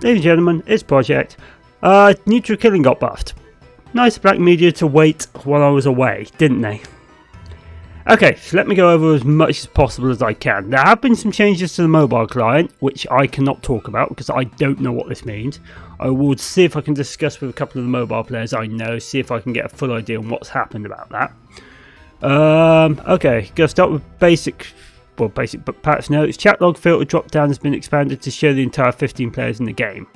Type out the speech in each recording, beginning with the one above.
Ladies and gentlemen, it's Project. Neutral Killing got buffed. Nice black media to wait while I was away, didn't they? Okay, so let me go over as much as possible as I can. There have been some changes to the mobile client, which I cannot talk about because I don't know what this means. I will see if I can discuss with a couple of the mobile players I know, see if I can get a full idea on what's happened about that. Okay, gonna start with basic but patch notes. Chat log filter drop down has been expanded to show the entire 15 players in the game.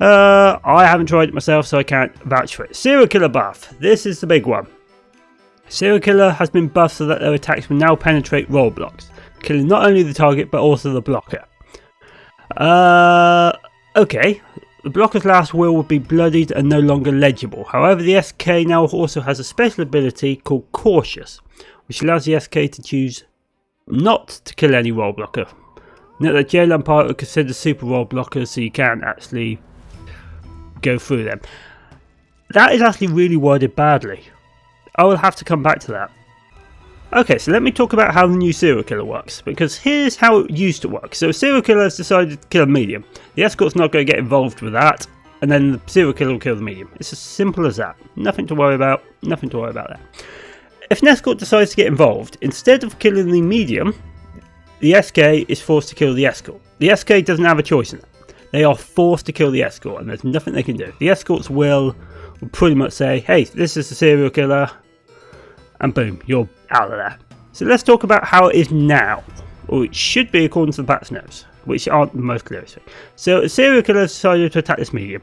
I haven't tried it myself, so I can't vouch for it. Serial killer buff. This is the big one. Serial killer has been buffed so that their attacks will now penetrate roll blocks, killing not only the target but also the blocker. Okay. The blocker's last will be bloodied and no longer legible. However, the SK now also has a special ability called Cautious, which allows the SK to choose not to kill any roll blocker. Note that jail and pirate are considered super roll blockers, so you can't actually go through them. That is actually really worded badly. I will have to come back to that. Okay, so let me talk about how the new serial killer works, because here's how it used to work. So a serial killer has decided to kill a medium. The escort's not going to get involved with that, and then the serial killer will kill the medium. It's as simple as that. Nothing to worry about. Nothing to worry about that. If an escort decides to get involved, instead of killing the medium, the SK is forced to kill the escort. The SK doesn't have a choice in that. They are forced to kill the escort, and there's nothing they can do. The escorts will pretty much say, hey, this is the serial killer, and boom, you're out of there. So let's talk about how it is now, or it should be according to the patch notes, which aren't the most clear. So a serial killer has decided to attack this medium.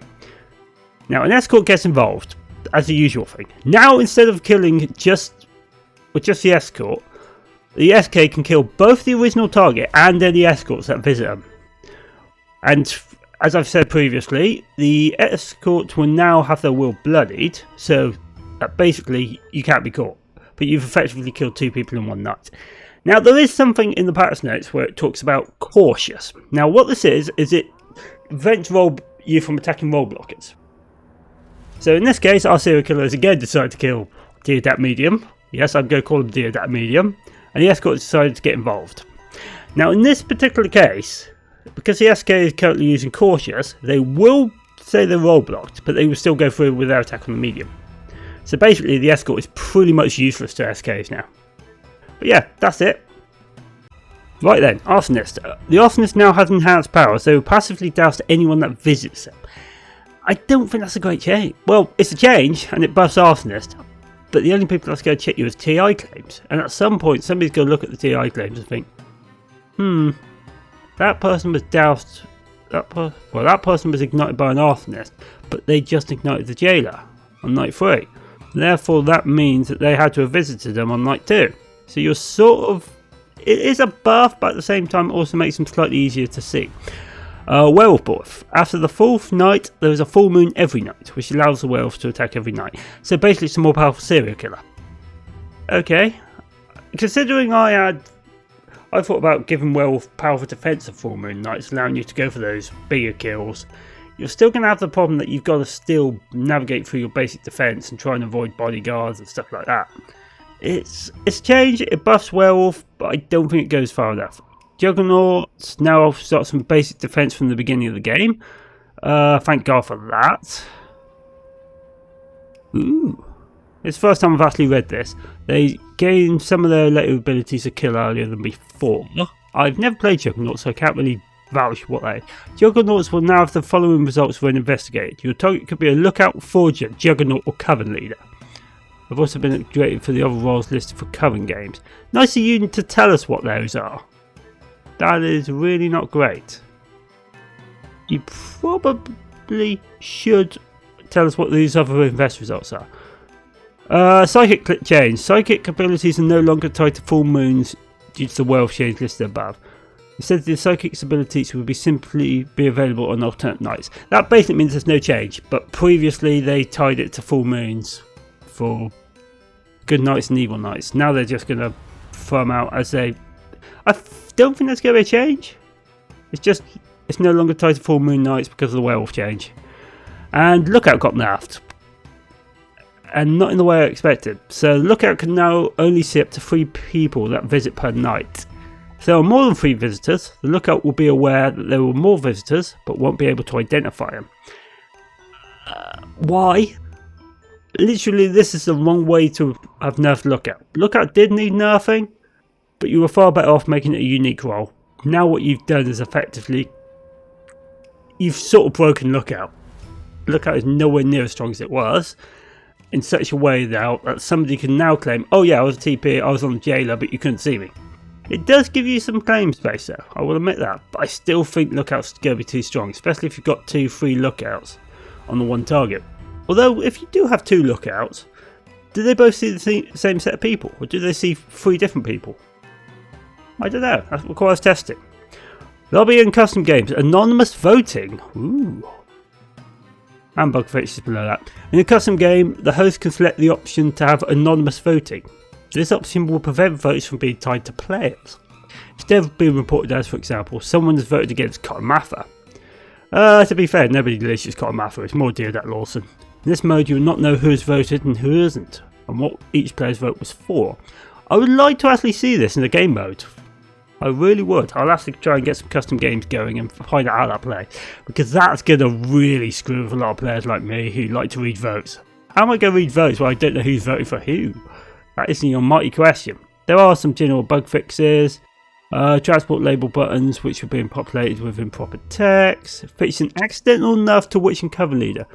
Now an escort gets involved, as the usual thing. Now instead of killing just the escort, the SK can kill both the original target and any escorts that visit them. And as I've said previously, the escort will now have their will bloodied, so that basically you can't be caught. But you've effectively killed two people in one night. Now there is something in the patch notes where it talks about Cautious. Now what this is it prevents you from attacking roll blockers. So in this case, our serial killer has again decided to kill Deodat Medium. Yes, I'm going to call him Deodat Medium. And the escort has decided to get involved. Now in this particular case, because the SK is currently using Cautious, they will say they're roll blocked, but they will still go through with their attack on the medium. So basically the escort is pretty much useless to SKs now. But yeah, that's it. Right then, Arsonist. The Arsonist now has enhanced power, so passively douse anyone that visits them. I don't think that's a great change. Well, it's a change, and it buffs Arsonist, but the only people that's going to check you is TI claims. And at some point, somebody's going to look at the TI claims and think, that person was doused, that person was ignited by an Arsonist, but they just ignited the jailer on night 3. Therefore, that means that they had to have visited them on night 2. So you're sort of... It is a buff, but at the same time it also makes them slightly easier to see. Werewolf buff. After the 4th night, there is a full moon every night, which allows the werewolf to attack every night. So basically it's a more powerful serial killer. Okay. Considering I thought about giving werewolf powerful defense of full moon nights, allowing you to go for those bigger kills. You're still going to have the problem that you've got to still navigate through your basic defense and try and avoid bodyguards and stuff like that. It's changed, it buffs werewolf, but I don't think it goes far enough. Juggernauts now start some basic defense from the beginning of the game. Thank God for that. Ooh. It's the first time I've actually read this. They gain some of their later abilities to kill earlier than before. I've never played Juggernauts, so I can't really vouch what they are. Juggernauts will now have the following results when investigated. Your target could be a lookout, forger, juggernaut, or coven leader. I've also been upgraded for the other roles listed for coven games. Nice of you to tell us what those are. That is really not great. You probably should tell us what these other invest results are. Psychic click change. Psychic abilities are no longer tied to full moons due to the werewolf change listed above. Instead, the psychic abilities will simply be available on alternate nights. That basically means there's no change, but previously they tied it to full moons for good nights and evil nights. Now they're just going to throw them out as they... I don't think there's going to be a change. It's no longer tied to full moon nights because of the werewolf change. And Lookout got nerfed. And not in the way I expected. So Lookout can now only see up to 3 people that visit per night. If there are more than 3 visitors, the lookout will be aware that there were more visitors, but won't be able to identify them. Why? Literally, this is the wrong way to have nerfed Lookout. Lookout did need nerfing, but you were far better off making it a unique role. Now what you've done is effectively, you've sort of broken Lookout. Lookout is nowhere near as strong as it was, in such a way now that somebody can now claim, oh yeah, I was a TP, I was on the jailer, but you couldn't see me. It does give you some claim space though, I will admit that, but I still think Lookout's going to be too strong, especially if you've got 2 free Lookouts on the one target. Although, if you do have 2 Lookouts, do they both see the same set of people, or do they see 3 different people? I don't know, that requires testing. Lobby and custom games, anonymous voting. Ooh. And bug fixes below that. In a custom game, the host can select the option to have anonymous voting. This option will prevent votes from being tied to players. Instead of being reported as, for example, someone has voted against Cotton Mather. To be fair, nobody delicious Cotton Mather, it's more Deodat Lawson. In this mode, you will not know who has voted and who isn't, and what each player's vote was for. I would like to actually see this in the game mode. I really would. I'll have to try and get some custom games going and find out how that plays, because that's going to really screw with a lot of players like me who like to read votes. How am I going to read votes when I don't know who's voting for who? That isn't your mighty question. There are some general bug fixes, transport label buttons which are being populated with improper text, fixed an accidental nerf to Witch and Cover Leader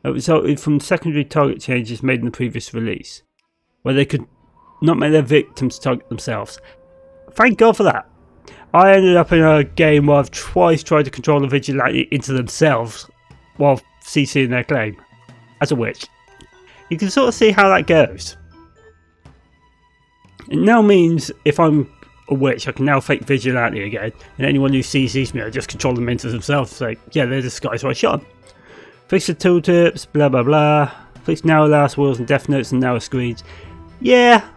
that resulted from secondary target changes made in the previous release, where they could not make their victims target themselves. Thank God for that. I ended up in a game where I've twice tried to control the vigilante into themselves while CCing their claim as a witch. You can sort of see how that goes. It now means if I'm a witch, I can now fake vigilante again, and anyone who CCs me, I just control them into themselves. It's like, yeah, they're this guy, so I shot him. Fix the tooltips, blah blah blah. Fix now last wheels and death notes and now screens. Yeah,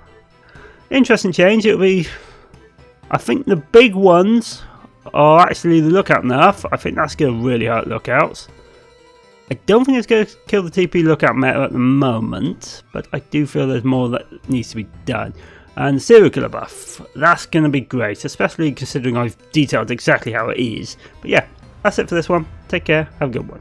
interesting change. It'll be. I think the big ones are actually the lookout nerf. I think that's going to really hurt lookouts. I don't think it's going to kill the TP lookout meta at the moment, but I do feel there's more that needs to be done. And the serial killer buff, that's going to be great, especially considering I've detailed exactly how it is. But yeah, that's it for this one. Take care, have a good one.